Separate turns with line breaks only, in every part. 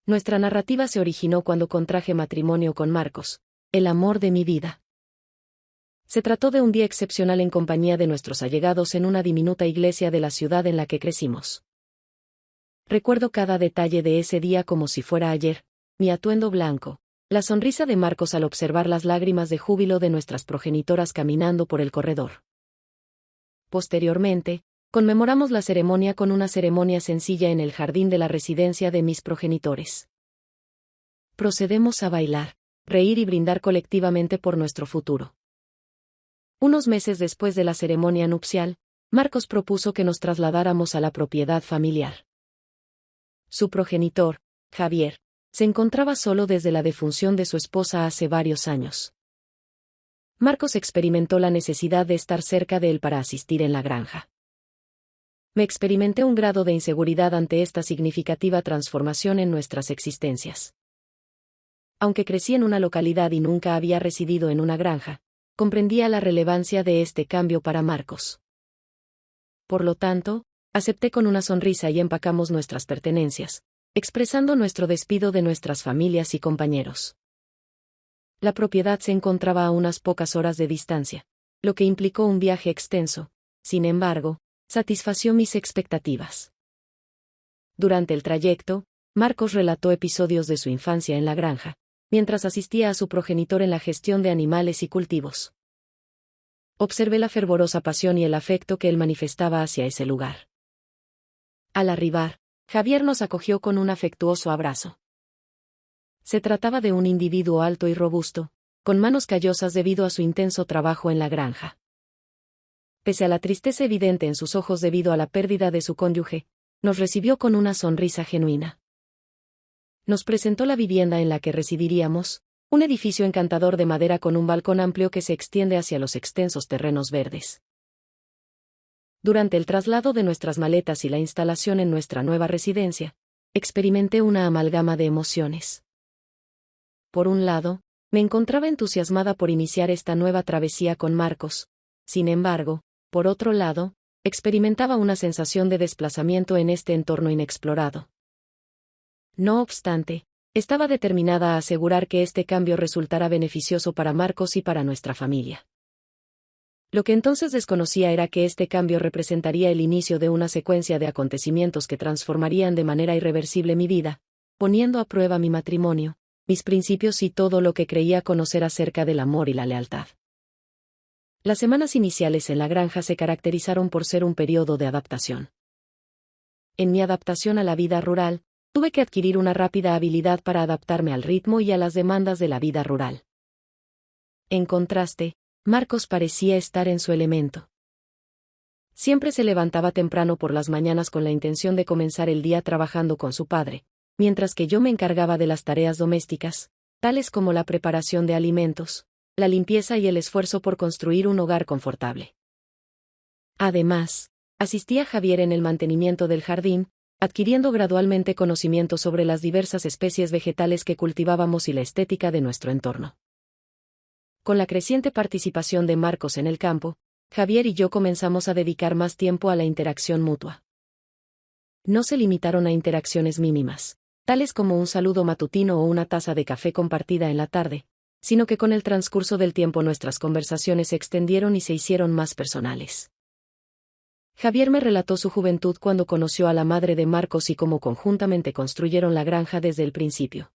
Nuestra narrativa se originó cuando contraje matrimonio con Marcos, el amor de mi vida. Se trató de un día excepcional en compañía de nuestros allegados en una diminuta iglesia de la ciudad en la que crecimos. Recuerdo cada detalle de ese día como si fuera ayer, mi atuendo blanco, la sonrisa de Marcos al observar las lágrimas de júbilo de nuestras progenitoras caminando por el corredor. Posteriormente, conmemoramos la ceremonia con una ceremonia sencilla en el jardín de la residencia de mis progenitores. Procedemos a bailar, reír y brindar colectivamente por nuestro futuro. Unos meses después de la ceremonia nupcial, Marcos propuso que nos trasladáramos a la propiedad familiar. Su progenitor, Javier, se encontraba solo desde la defunción de su esposa hace varios años. Marcos experimentó la necesidad de estar cerca de él para asistir en la granja. Me experimenté un grado de inseguridad ante esta significativa transformación en nuestras existencias. Aunque crecí en una localidad y nunca había residido en una granja, comprendía la relevancia de este cambio para Marcos. Por lo tanto, acepté con una sonrisa y empacamos nuestras pertenencias, expresando nuestro despido de nuestras familias y compañeros. La propiedad se encontraba a unas pocas horas de distancia, lo que implicó un viaje extenso. Sin embargo, satisfació mis expectativas. Durante el trayecto, Marcos relató episodios de su infancia en la granja, mientras asistía a su progenitor en la gestión de animales y cultivos. Observé la fervorosa pasión y el afecto que él manifestaba hacia ese lugar. Al arribar, Javier nos acogió con un afectuoso abrazo. Se trataba de un individuo alto y robusto, con manos callosas debido a su intenso trabajo en la granja. Pese a la tristeza evidente en sus ojos debido a la pérdida de su cónyuge, nos recibió con una sonrisa genuina. Nos presentó la vivienda en la que residiríamos, un edificio encantador de madera con un balcón amplio que se extiende hacia los extensos terrenos verdes. Durante el traslado de nuestras maletas y la instalación en nuestra nueva residencia, experimenté una amalgama de emociones. Por un lado, me encontraba entusiasmada por iniciar esta nueva travesía con Marcos. Sin embargo, por otro lado, experimentaba una sensación de desplazamiento en este entorno inexplorado. No obstante, estaba determinada a asegurar que este cambio resultara beneficioso para Marcos y para nuestra familia. Lo que entonces desconocía era que este cambio representaría el inicio de una secuencia de acontecimientos que transformarían de manera irreversible mi vida, poniendo a prueba mi matrimonio, mis principios y todo lo que creía conocer acerca del amor y la lealtad. Las semanas iniciales en la granja se caracterizaron por ser un periodo de adaptación. En mi adaptación a la vida rural, tuve que adquirir una rápida habilidad para adaptarme al ritmo y a las demandas de la vida rural. En contraste, Marcos parecía estar en su elemento. Siempre se levantaba temprano por las mañanas con la intención de comenzar el día trabajando con su padre, mientras que yo me encargaba de las tareas domésticas, tales como la preparación de alimentos, la limpieza y el esfuerzo por construir un hogar confortable. Además, asistía a Javier en el mantenimiento del jardín, adquiriendo gradualmente conocimiento sobre las diversas especies vegetales que cultivábamos y la estética de nuestro entorno. Con la creciente participación de Marcos en el campo, Javier y yo comenzamos a dedicar más tiempo a la interacción mutua. No se limitaron a interacciones mínimas, tales como un saludo matutino o una taza de café compartida en la tarde, sino que con el transcurso del tiempo nuestras conversaciones se extendieron y se hicieron más personales. Javier me relató su juventud cuando conoció a la madre de Marcos y cómo conjuntamente construyeron la granja desde el principio.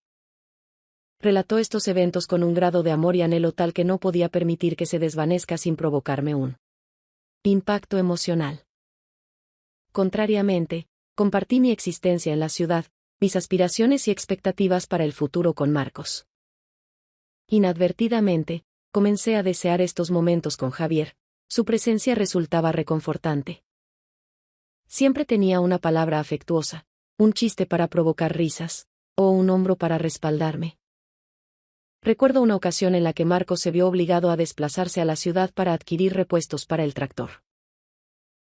Relató estos eventos con un grado de amor y anhelo tal que no podía permitir que se desvanezca sin provocarme un impacto emocional. Contrariamente, compartí mi existencia en la ciudad, mis aspiraciones y expectativas para el futuro con Marcos. Inadvertidamente, comencé a desear estos momentos con Javier. Su presencia resultaba reconfortante. Siempre tenía una palabra afectuosa, un chiste para provocar risas, o un hombro para respaldarme. Recuerdo una ocasión en la que Marcos se vio obligado a desplazarse a la ciudad para adquirir repuestos para el tractor.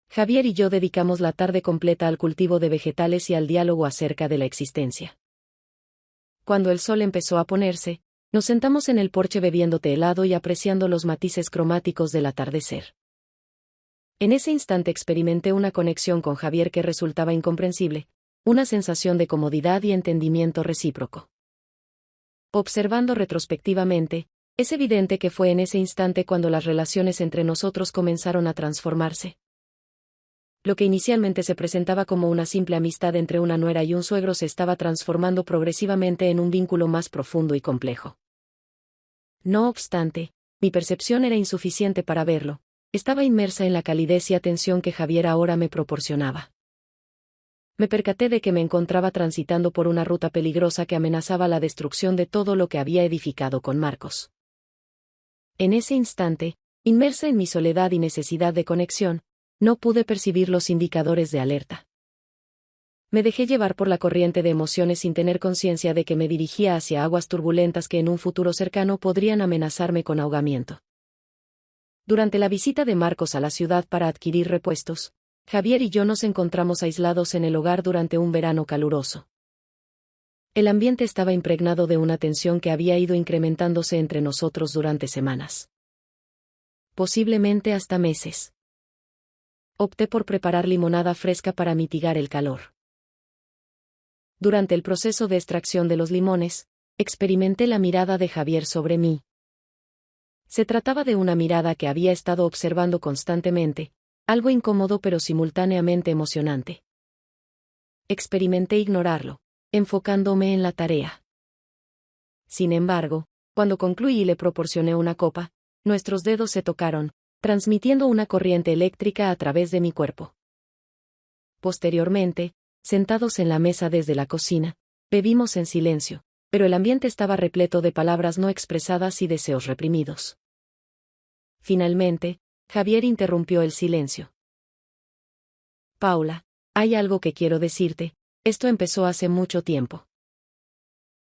Javier y yo dedicamos la tarde completa al cultivo de vegetales y al diálogo acerca de la existencia. Cuando el sol empezó a ponerse, nos sentamos en el porche bebiendo té helado y apreciando los matices cromáticos del atardecer. En ese instante experimenté una conexión con Javier que resultaba incomprensible, una sensación de comodidad y entendimiento recíproco. Observando retrospectivamente, es evidente que fue en ese instante cuando las relaciones entre nosotros comenzaron a transformarse. Lo que inicialmente se presentaba como una simple amistad entre una nuera y un suegro se estaba transformando progresivamente en un vínculo más profundo y complejo. No obstante, mi percepción era insuficiente para verlo. Estaba inmersa en la calidez y atención que Javier ahora me proporcionaba. Me percaté de que me encontraba transitando por una ruta peligrosa que amenazaba la destrucción de todo lo que había edificado con Marcos. En ese instante, inmersa en mi soledad y necesidad de conexión, no pude percibir los indicadores de alerta. Me dejé llevar por la corriente de emociones sin tener conciencia de que me dirigía hacia aguas turbulentas que en un futuro cercano podrían amenazarme con ahogamiento. Durante la visita de Marcos a la ciudad para adquirir repuestos, Javier y yo nos encontramos aislados en el hogar durante un verano caluroso. El ambiente estaba impregnado de una tensión que había ido incrementándose entre nosotros durante semanas. Posiblemente hasta meses. Opté por preparar limonada fresca para mitigar el calor. Durante el proceso de extracción de los limones, experimenté la mirada de Javier sobre mí. Se trataba de una mirada que había estado observando constantemente, algo incómodo pero simultáneamente emocionante. Experimenté ignorarlo, enfocándome en la tarea. Sin embargo, cuando concluí y le proporcioné una copa, nuestros dedos se tocaron, transmitiendo una corriente eléctrica a través de mi cuerpo. Posteriormente, sentados en la mesa desde la cocina, bebimos en silencio, pero el ambiente estaba repleto de palabras no expresadas y deseos reprimidos. Finalmente, Javier interrumpió el silencio. Paula, hay algo que quiero decirte, esto empezó hace mucho tiempo.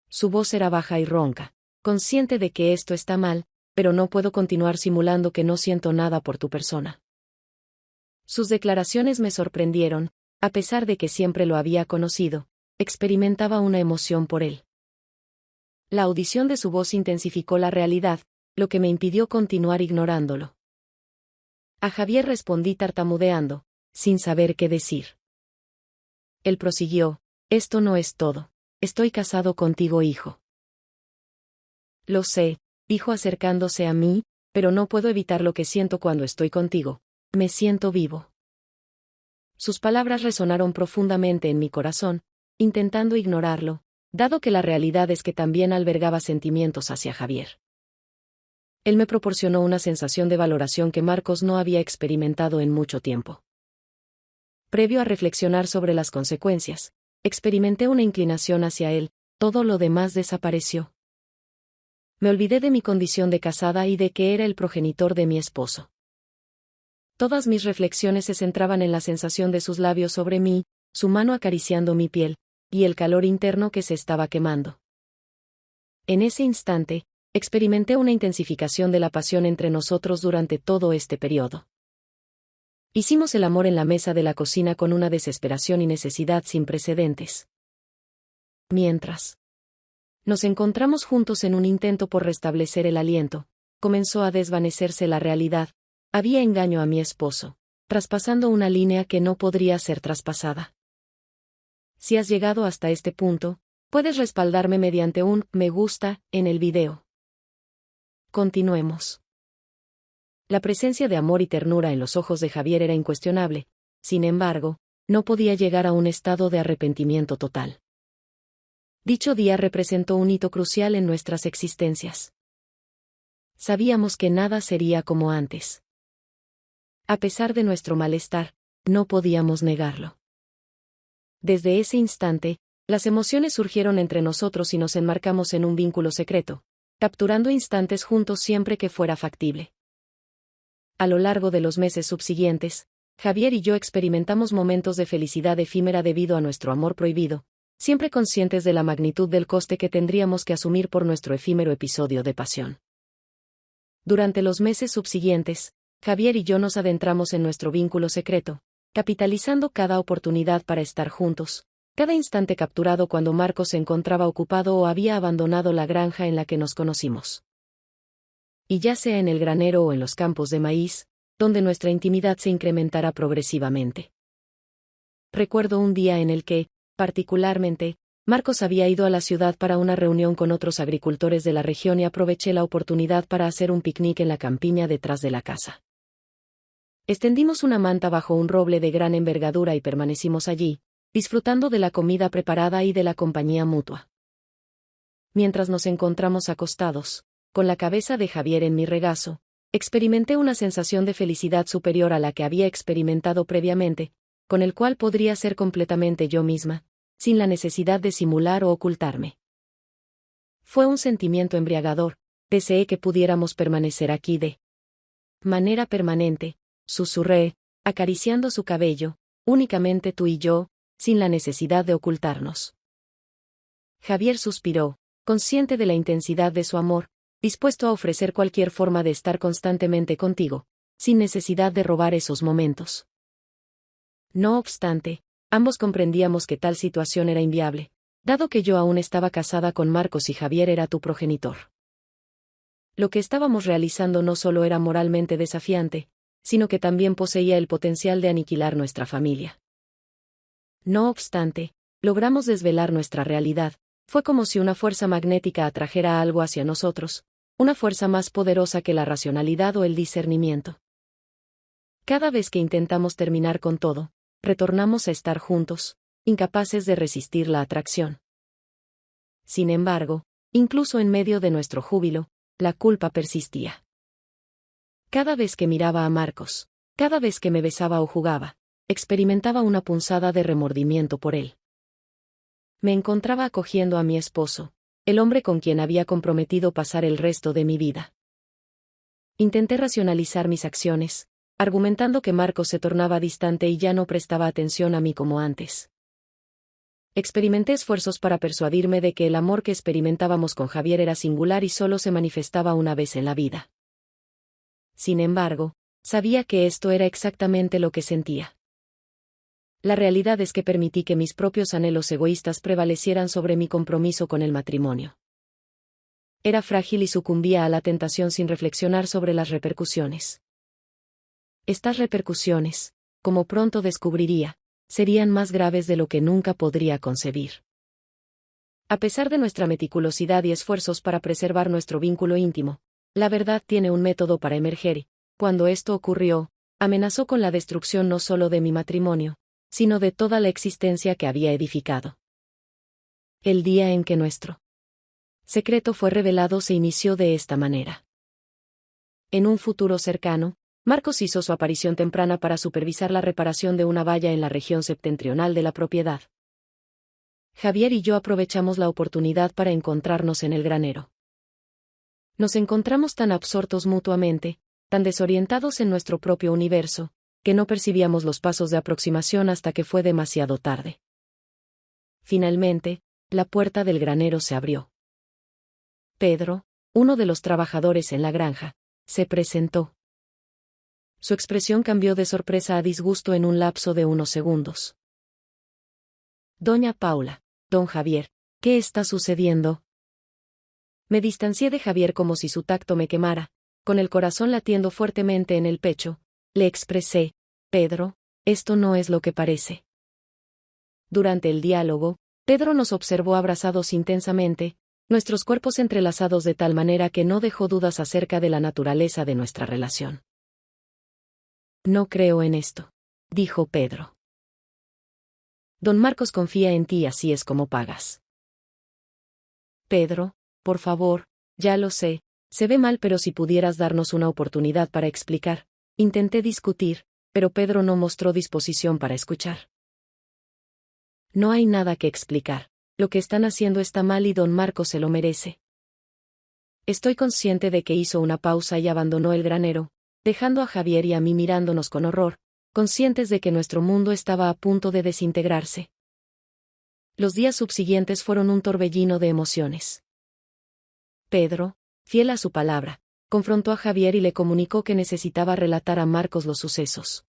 Su voz era baja y ronca, consciente de que esto está mal, pero no puedo continuar simulando que no siento nada por tu persona. Sus declaraciones me sorprendieron, a pesar de que siempre lo había conocido, experimentaba una emoción por él. La audición de su voz intensificó la realidad, lo que me impidió continuar ignorándolo. A Javier respondí tartamudeando, sin saber qué decir. Él prosiguió, esto no es todo, estoy casado contigo, hijo. Lo sé, dijo acercándose a mí, pero no puedo evitar lo que siento cuando estoy contigo, me siento vivo. Sus palabras resonaron profundamente en mi corazón, intentando ignorarlo, dado que la realidad es que también albergaba sentimientos hacia Javier. Él me proporcionó una sensación de valoración que Marcos no había experimentado en mucho tiempo. Previo a reflexionar sobre las consecuencias, experimenté una inclinación hacia él, todo lo demás desapareció. Me olvidé de mi condición de casada y de que era el progenitor de mi esposo. Todas mis reflexiones se centraban en la sensación de sus labios sobre mí, su mano acariciando mi piel, y el calor interno que se estaba quemando. En ese instante, experimenté una intensificación de la pasión entre nosotros durante todo este periodo. Hicimos el amor en la mesa de la cocina con una desesperación y necesidad sin precedentes. Mientras nos encontramos juntos en un intento por restablecer el aliento, comenzó a desvanecerse la realidad, había engaño a mi esposo, traspasando una línea que no podría ser traspasada. Si has llegado hasta este punto, puedes respaldarme mediante un me gusta en el video. Continuemos. La presencia de amor y ternura en los ojos de Javier era incuestionable, sin embargo, no podía llegar a un estado de arrepentimiento total. Dicho día representó un hito crucial en nuestras existencias. Sabíamos que nada sería como antes. A pesar de nuestro malestar, no podíamos negarlo. Desde ese instante, las emociones surgieron entre nosotros y nos enmarcamos en un vínculo secreto, capturando instantes juntos siempre que fuera factible. A lo largo de los meses subsiguientes, Javier y yo experimentamos momentos de felicidad efímera debido a nuestro amor prohibido, siempre conscientes de la magnitud del coste que tendríamos que asumir por nuestro efímero episodio de pasión. Durante los meses subsiguientes, Javier y yo nos adentramos en nuestro vínculo secreto, capitalizando cada oportunidad para estar juntos, cada instante capturado cuando Marcos se encontraba ocupado o había abandonado la granja en la que nos conocimos. Y ya sea en el granero o en los campos de maíz, donde nuestra intimidad se incrementará progresivamente. Recuerdo un día en el que, Particularmente, Marcos había ido a la ciudad para una reunión con otros agricultores de la región y aproveché la oportunidad para hacer un picnic en la campiña detrás de la casa. Extendimos una manta bajo un roble de gran envergadura y permanecimos allí, disfrutando de la comida preparada y de la compañía mutua. Mientras nos encontramos acostados, con la cabeza de Javier en mi regazo, experimenté una sensación de felicidad superior a la que había experimentado previamente, con el cual podría ser completamente yo misma, sin la necesidad de simular o ocultarme. Fue un sentimiento embriagador, deseé que pudiéramos permanecer aquí de manera permanente, susurré, acariciando su cabello, únicamente tú y yo, sin la necesidad de ocultarnos. Javier suspiró, consciente de la intensidad de su amor, dispuesto a ofrecer cualquier forma de estar constantemente contigo, sin necesidad de robar esos momentos. No obstante, ambos comprendíamos que tal situación era inviable, dado que yo aún estaba casada con Marcos y Javier era tu progenitor. Lo que estábamos realizando no solo era moralmente desafiante, sino que también poseía el potencial de aniquilar nuestra familia. No obstante, logramos desvelar nuestra realidad. Fue como si una fuerza magnética atrajera algo hacia nosotros, una fuerza más poderosa que la racionalidad o el discernimiento. Cada vez que intentamos terminar con todo, retornamos a estar juntos, incapaces de resistir la atracción. Sin embargo, incluso en medio de nuestro júbilo, la culpa persistía. Cada vez que miraba a Marcos, cada vez que me besaba o jugaba, experimentaba una punzada de remordimiento por él. Me encontraba acogiendo a mi esposo, el hombre con quien había comprometido pasar el resto de mi vida. Intenté racionalizar mis acciones, argumentando que Marcos se tornaba distante y ya no prestaba atención a mí como antes. Experimenté esfuerzos para persuadirme de que el amor que experimentábamos con Javier era singular y solo se manifestaba una vez en la vida. Sin embargo, sabía que esto era exactamente lo que sentía. La realidad es que permití que mis propios anhelos egoístas prevalecieran sobre mi compromiso con el matrimonio. Era frágil y sucumbía a la tentación sin reflexionar sobre las repercusiones. Estas repercusiones, como pronto descubriría, serían más graves de lo que nunca podría concebir. A pesar de nuestra meticulosidad y esfuerzos para preservar nuestro vínculo íntimo, la verdad tiene un método para emerger y, cuando esto ocurrió, amenazó con la destrucción no solo de mi matrimonio, sino de toda la existencia que había edificado. El día en que nuestro secreto fue revelado se inició de esta manera. En un futuro cercano, Marcos hizo su aparición temprana para supervisar la reparación de una valla en la región septentrional de la propiedad. Javier y yo aprovechamos la oportunidad para encontrarnos en el granero. Nos encontramos tan absortos mutuamente, tan desorientados en nuestro propio universo, que no percibíamos los pasos de aproximación hasta que fue demasiado tarde. Finalmente, la puerta del granero se abrió. Pedro, uno de los trabajadores en la granja, se presentó. Su expresión cambió de sorpresa a disgusto en un lapso de unos segundos. Doña Paula, don Javier, ¿qué está sucediendo? Me distancié de Javier como si su tacto me quemara, con el corazón latiendo fuertemente en el pecho. Le expresé, Pedro, esto no es lo que parece. Durante el diálogo, Pedro nos observó abrazados intensamente, nuestros cuerpos entrelazados de tal manera que no dejó dudas acerca de la naturaleza de nuestra relación. No creo en esto, dijo Pedro. Don Marcos confía en ti, así es como pagas. Pedro, por favor, ya lo sé, se ve mal, pero si pudieras darnos una oportunidad para explicar. Intenté discutir, pero Pedro no mostró disposición para escuchar. No hay nada que explicar. Lo que están haciendo está mal y don Marcos se lo merece. Estoy consciente de que hizo una pausa y abandonó el granero, dejando a Javier y a mí mirándonos con horror, conscientes de que nuestro mundo estaba a punto de desintegrarse. Los días subsiguientes fueron un torbellino de emociones. Pedro, fiel a su palabra, confrontó a Javier y le comunicó que necesitaba relatar a Marcos los sucesos.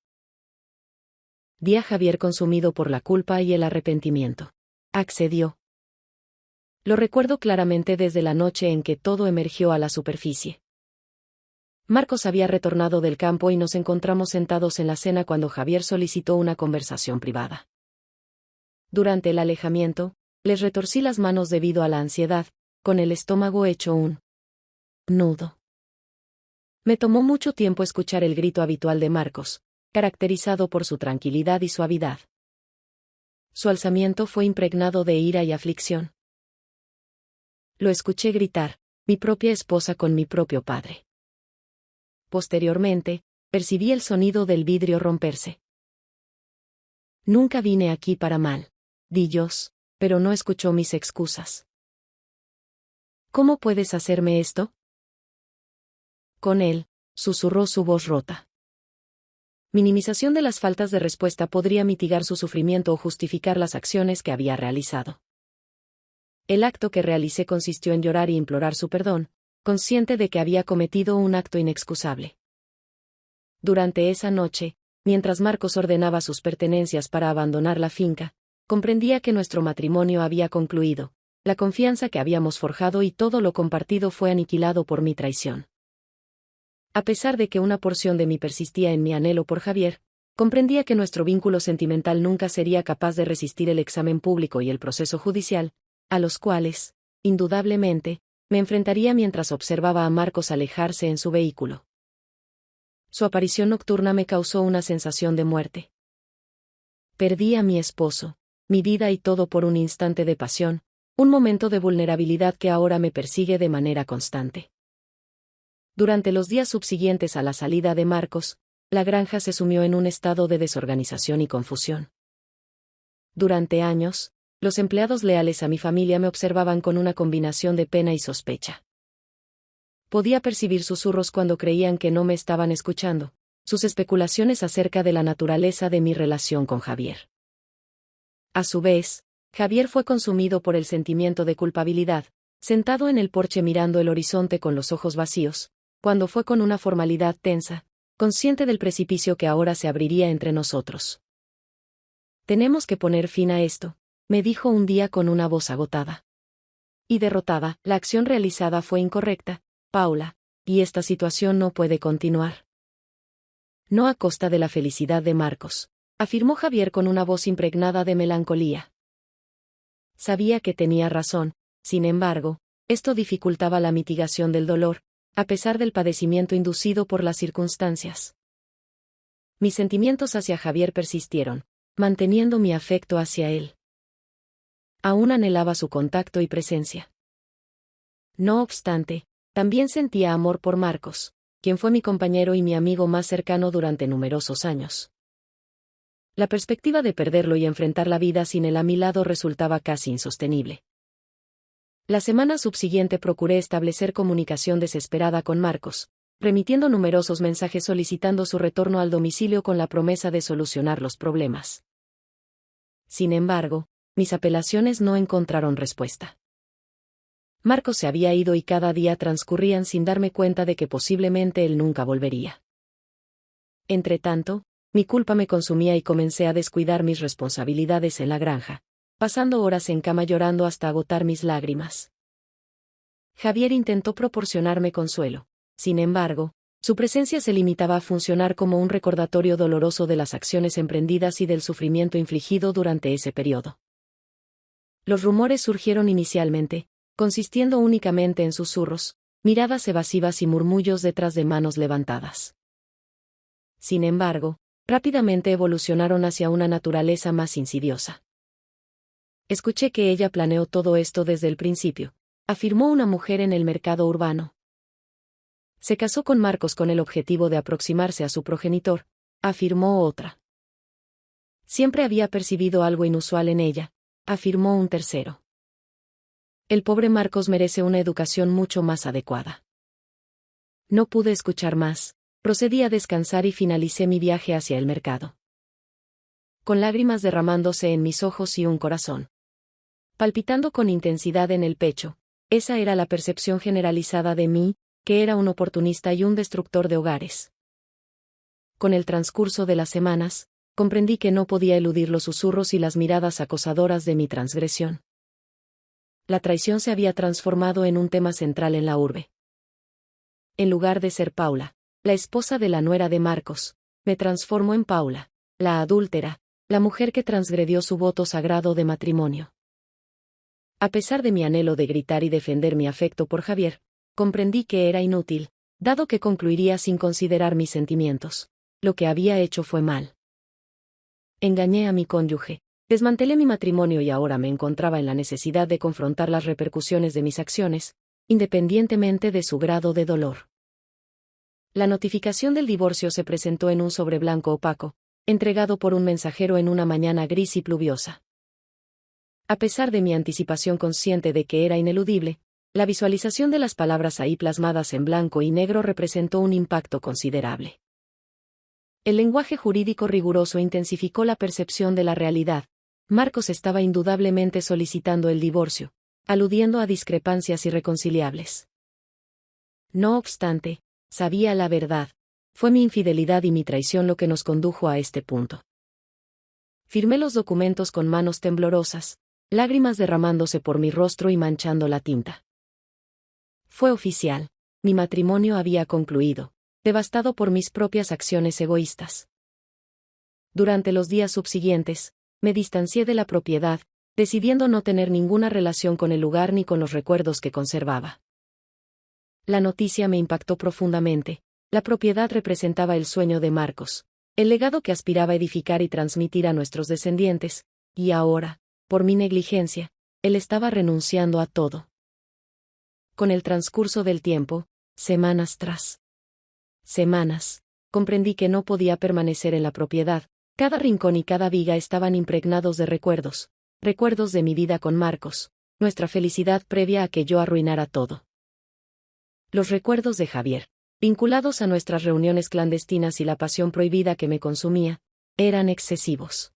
Vi a Javier consumido por la culpa y el arrepentimiento. Accedió. Lo recuerdo claramente desde la noche en que todo emergió a la superficie. Marcos había retornado del campo y nos encontramos sentados en la cena cuando Javier solicitó una conversación privada. Durante el alejamiento, les retorcí las manos debido a la ansiedad, con el estómago hecho un nudo. Me tomó mucho tiempo escuchar el grito habitual de Marcos, caracterizado por su tranquilidad y suavidad. Su alzamiento fue impregnado de ira y aflicción. Lo escuché gritar, mi propia esposa con mi propio padre. Posteriormente, percibí el sonido del vidrio romperse. Nunca vine aquí para mal, di Joss, pero no escuchó mis excusas. ¿Cómo puedes hacerme esto? Con él, susurró su voz rota. Minimización de las faltas de respuesta podría mitigar su sufrimiento o justificar las acciones que había realizado. El acto que realicé consistió en llorar y implorar su perdón, consciente de que había cometido un acto inexcusable. Durante esa noche, mientras Marcos ordenaba sus pertenencias para abandonar la finca, comprendía que nuestro matrimonio había concluido, la confianza que habíamos forjado y todo lo compartido fue aniquilado por mi traición. A pesar de que una porción de mí persistía en mi anhelo por Javier, comprendía que nuestro vínculo sentimental nunca sería capaz de resistir el examen público y el proceso judicial, a los cuales, indudablemente, me enfrentaría mientras observaba a Marcos alejarse en su vehículo. Su aparición nocturna me causó una sensación de muerte. Perdí a mi esposo, mi vida y todo por un instante de pasión, un momento de vulnerabilidad que ahora me persigue de manera constante. Durante los días subsiguientes a la salida de Marcos, la granja se sumió en un estado de desorganización y confusión. Durante años, los empleados leales a mi familia me observaban con una combinación de pena y sospecha. Podía percibir susurros cuando creían que no me estaban escuchando, sus especulaciones acerca de la naturaleza de mi relación con Javier. A su vez, Javier fue consumido por el sentimiento de culpabilidad, sentado en el porche mirando el horizonte con los ojos vacíos, cuando fue con una formalidad tensa, consciente del precipicio que ahora se abriría entre nosotros. Tenemos que poner fin a esto, me dijo un día con una voz agotada. Y derrotada, la acción realizada fue incorrecta, Paula, y esta situación no puede continuar. No a costa de la felicidad de Marcos, afirmó Javier con una voz impregnada de melancolía. Sabía que tenía razón, sin embargo, esto dificultaba la mitigación del dolor, a pesar del padecimiento inducido por las circunstancias. Mis sentimientos hacia Javier persistieron, manteniendo mi afecto hacia él. Aún anhelaba su contacto y presencia. No obstante, también sentía amor por Marcos, quien fue mi compañero y mi amigo más cercano durante numerosos años. La perspectiva de perderlo y enfrentar la vida sin él a mi lado resultaba casi insostenible. La semana subsiguiente procuré establecer comunicación desesperada con Marcos, remitiendo numerosos mensajes solicitando su retorno al domicilio con la promesa de solucionar los problemas. Sin embargo, mis apelaciones no encontraron respuesta. Marcos se había ido y cada día transcurrían sin darme cuenta de que posiblemente él nunca volvería. Entretanto, mi culpa me consumía y comencé a descuidar mis responsabilidades en la granja, pasando horas en cama llorando hasta agotar mis lágrimas. Javier intentó proporcionarme consuelo, sin embargo, su presencia se limitaba a funcionar como un recordatorio doloroso de las acciones emprendidas y del sufrimiento infligido durante ese periodo. Los rumores surgieron inicialmente, consistiendo únicamente en susurros, miradas evasivas y murmullos detrás de manos levantadas. Sin embargo, rápidamente evolucionaron hacia una naturaleza más insidiosa. Escuché que ella planeó todo esto desde el principio, afirmó una mujer en el mercado urbano. Se casó con Marcos con el objetivo de aproximarse a su progenitor, afirmó otra. Siempre había percibido algo inusual en ella, afirmó un tercero. El pobre Marcos merece una educación mucho más adecuada. No pude escuchar más, procedí a descansar y finalicé mi viaje hacia el mercado. Con lágrimas derramándose en mis ojos y un corazón palpitando con intensidad en el pecho, esa era la percepción generalizada de mí, que era un oportunista y un destructor de hogares. Con el transcurso de las semanas, comprendí que no podía eludir los susurros y las miradas acosadoras de mi transgresión. La traición se había transformado en un tema central en la urbe. En lugar de ser Paula, la esposa de la nuera de Marcos, me transformó en Paula, la adúltera, la mujer que transgredió su voto sagrado de matrimonio. A pesar de mi anhelo de gritar y defender mi afecto por Javier, comprendí que era inútil, dado que concluiría sin considerar mis sentimientos. Lo que había hecho fue mal. Engañé a mi cónyuge, desmantelé mi matrimonio y ahora me encontraba en la necesidad de confrontar las repercusiones de mis acciones, independientemente de su grado de dolor. La notificación del divorcio se presentó en un sobre blanco opaco, entregado por un mensajero en una mañana gris y pluviosa. A pesar de mi anticipación consciente de que era ineludible, la visualización de las palabras ahí plasmadas en blanco y negro representó un impacto considerable. El lenguaje jurídico riguroso intensificó la percepción de la realidad. Marcos estaba indudablemente solicitando el divorcio, aludiendo a discrepancias irreconciliables. No obstante, sabía la verdad. Fue mi infidelidad y mi traición lo que nos condujo a este punto. Firmé los documentos con manos temblorosas, lágrimas derramándose por mi rostro y manchando la tinta. Fue oficial. Mi matrimonio había concluido, devastado por mis propias acciones egoístas. Durante los días subsiguientes, me distancié de la propiedad, decidiendo no tener ninguna relación con el lugar ni con los recuerdos que conservaba. La noticia me impactó profundamente. La propiedad representaba el sueño de Marcos, el legado que aspiraba a edificar y transmitir a nuestros descendientes, y ahora, por mi negligencia, él estaba renunciando a todo. Con el transcurso del tiempo, semanas tras semanas, comprendí que no podía permanecer en la propiedad. Cada rincón y cada viga estaban impregnados de recuerdos, recuerdos de mi vida con Marcos, nuestra felicidad previa a que yo arruinara todo. Los recuerdos de Javier, vinculados a nuestras reuniones clandestinas y la pasión prohibida que me consumía, eran excesivos.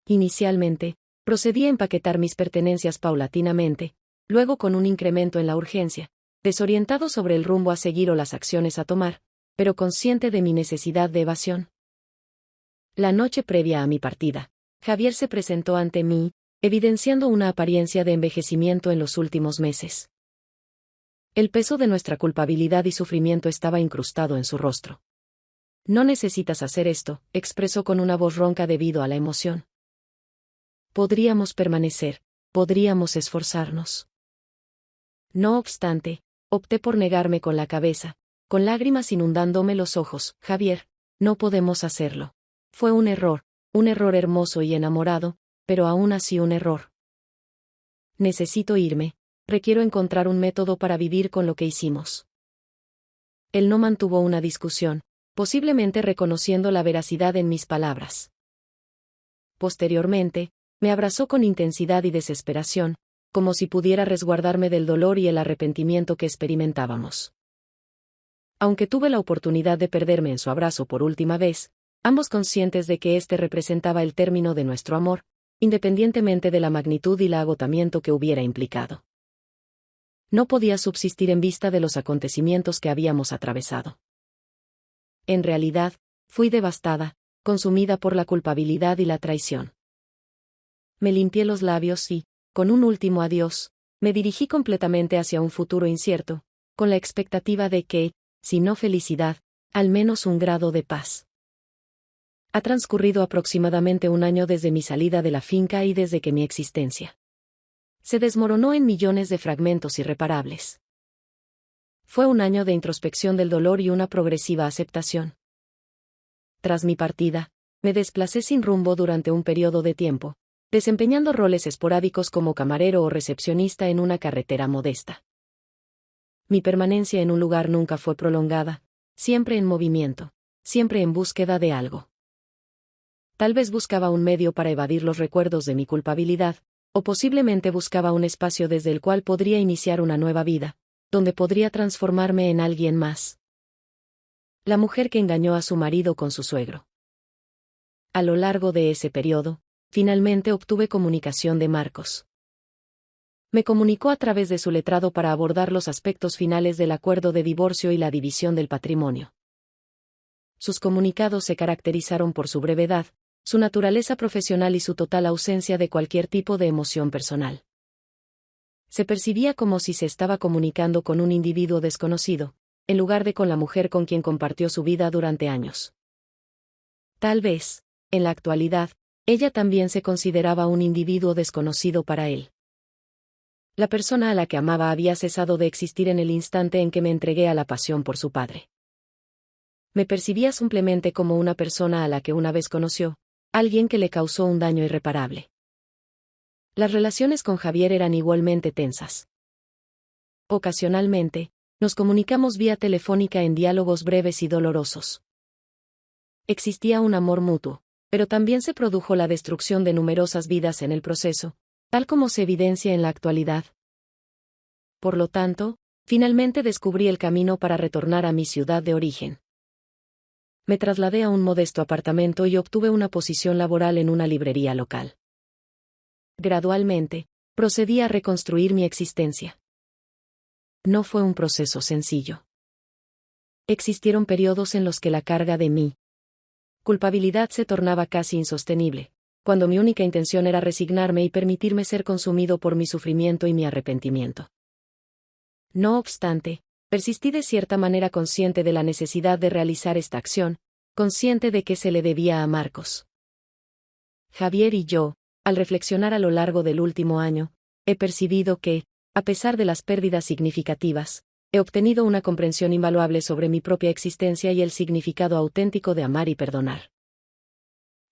Inicialmente, procedí a empaquetar mis pertenencias paulatinamente, luego con un incremento en la urgencia, desorientado sobre el rumbo a seguir o las acciones a tomar, pero consciente de mi necesidad de evasión. La noche previa a mi partida, Javier se presentó ante mí, evidenciando una apariencia de envejecimiento en los últimos meses. El peso de nuestra culpabilidad y sufrimiento estaba incrustado en su rostro. No necesitas hacer esto, expresó con una voz ronca debido a la emoción. Podríamos permanecer, podríamos esforzarnos. No obstante, opté por negarme con la cabeza, con lágrimas inundándome los ojos. Javier, no podemos hacerlo. Fue un error hermoso y enamorado, pero aún así un error. Necesito irme, requiero encontrar un método para vivir con lo que hicimos. Él no mantuvo una discusión, posiblemente reconociendo la veracidad en mis palabras. Posteriormente, me abrazó con intensidad y desesperación, como si pudiera resguardarme del dolor y el arrepentimiento que experimentábamos. Aunque tuve la oportunidad de perderme en su abrazo por última vez, ambos conscientes de que este representaba el término de nuestro amor, independientemente de la magnitud y el agotamiento que hubiera implicado. No podía subsistir en vista de los acontecimientos que habíamos atravesado. En realidad, fui devastada, consumida por la culpabilidad y la traición. Me limpié los labios y, con un último adiós, me dirigí completamente hacia un futuro incierto, con la expectativa de que, si no felicidad, al menos un grado de paz. Ha transcurrido aproximadamente un año desde mi salida de la finca y desde que mi existencia se desmoronó en millones de fragmentos irreparables. Fue un año de introspección del dolor y una progresiva aceptación. Tras mi partida, me desplacé sin rumbo durante un periodo de tiempo, desempeñando roles esporádicos como camarero o recepcionista en una carretera modesta. Mi permanencia en un lugar nunca fue prolongada, siempre en movimiento, siempre en búsqueda de algo. Tal vez buscaba un medio para evadir los recuerdos de mi culpabilidad, o posiblemente buscaba un espacio desde el cual podría iniciar una nueva vida, donde podría transformarme en alguien más. La mujer que engañó a su marido con su suegro. A lo largo de ese periodo, finalmente obtuve comunicación de Marcos. Me comunicó a través de su letrado para abordar los aspectos finales del acuerdo de divorcio y la división del patrimonio. Sus comunicados se caracterizaron por su brevedad, su naturaleza profesional y su total ausencia de cualquier tipo de emoción personal. Se percibía como si se estaba comunicando con un individuo desconocido, en lugar de con la mujer con quien compartió su vida durante años. Tal vez, En la actualidad, ella también se consideraba un individuo desconocido para él. La persona a la que amaba había cesado de existir en el instante en que me entregué a la pasión por su padre. Me percibía simplemente como una persona a la que una vez conoció, alguien que le causó un daño irreparable. Las relaciones con Javier eran igualmente tensas. Ocasionalmente, nos comunicamos vía telefónica en diálogos breves y dolorosos. Existía un amor mutuo, pero también se produjo la destrucción de numerosas vidas en el proceso, tal como se evidencia en la actualidad. Por lo tanto, finalmente descubrí el camino para retornar a mi ciudad de origen. Me trasladé a un modesto apartamento y obtuve una posición laboral en una librería local. Gradualmente, procedí a reconstruir mi existencia. No fue un proceso sencillo. Existieron periodos en los que la carga de mi culpabilidad se tornaba casi insostenible, cuando mi única intención era resignarme y permitirme ser consumido por mi sufrimiento y mi arrepentimiento. No obstante, persistí de cierta manera consciente de la necesidad de realizar esta acción, consciente de que se le debía a Marcos. Javier y yo, al reflexionar a lo largo del último año, he percibido que, a pesar de las pérdidas significativas, he obtenido una comprensión invaluable sobre mi propia existencia y el significado auténtico de amar y perdonar.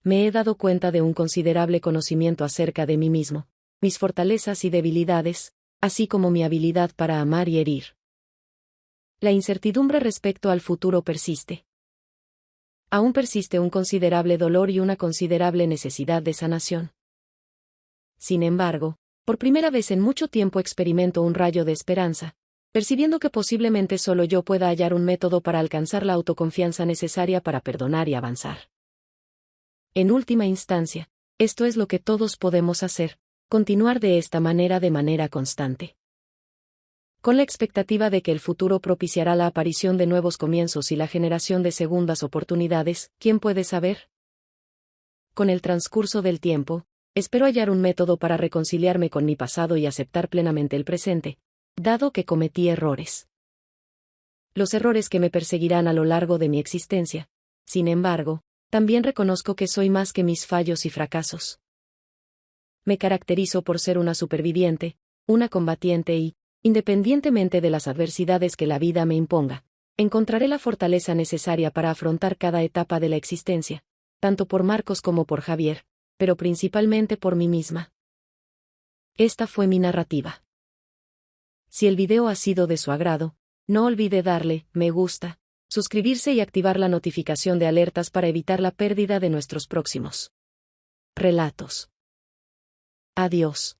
Me he dado cuenta de un considerable conocimiento acerca de mí mismo, mis fortalezas y debilidades, así como mi habilidad para amar y herir. La incertidumbre respecto al futuro persiste. Aún persiste un considerable dolor y una considerable necesidad de sanación. Sin embargo, por primera vez en mucho tiempo experimento un rayo de esperanza, percibiendo que posiblemente solo yo pueda hallar un método para alcanzar la autoconfianza necesaria para perdonar y avanzar. En última instancia, esto es lo que todos podemos hacer, continuar de esta manera de manera constante. Con la expectativa de que el futuro propiciará la aparición de nuevos comienzos y la generación de segundas oportunidades, ¿quién puede saber? Con el transcurso del tiempo, espero hallar un método para reconciliarme con mi pasado y aceptar plenamente el presente, dado que cometí errores. Los errores que me perseguirán a lo largo de mi existencia. Sin embargo, también reconozco que soy más que mis fallos y fracasos. Me caracterizo por ser una superviviente, una combatiente y, independientemente de las adversidades que la vida me imponga, encontraré la fortaleza necesaria para afrontar cada etapa de la existencia, tanto por Marcos como por Javier, pero principalmente por mí misma. Esta fue mi narrativa. Si el video ha sido de su agrado, no olvide darle me gusta, suscribirse y activar la notificación de alertas para evitar la pérdida de nuestros próximos relatos. Adiós.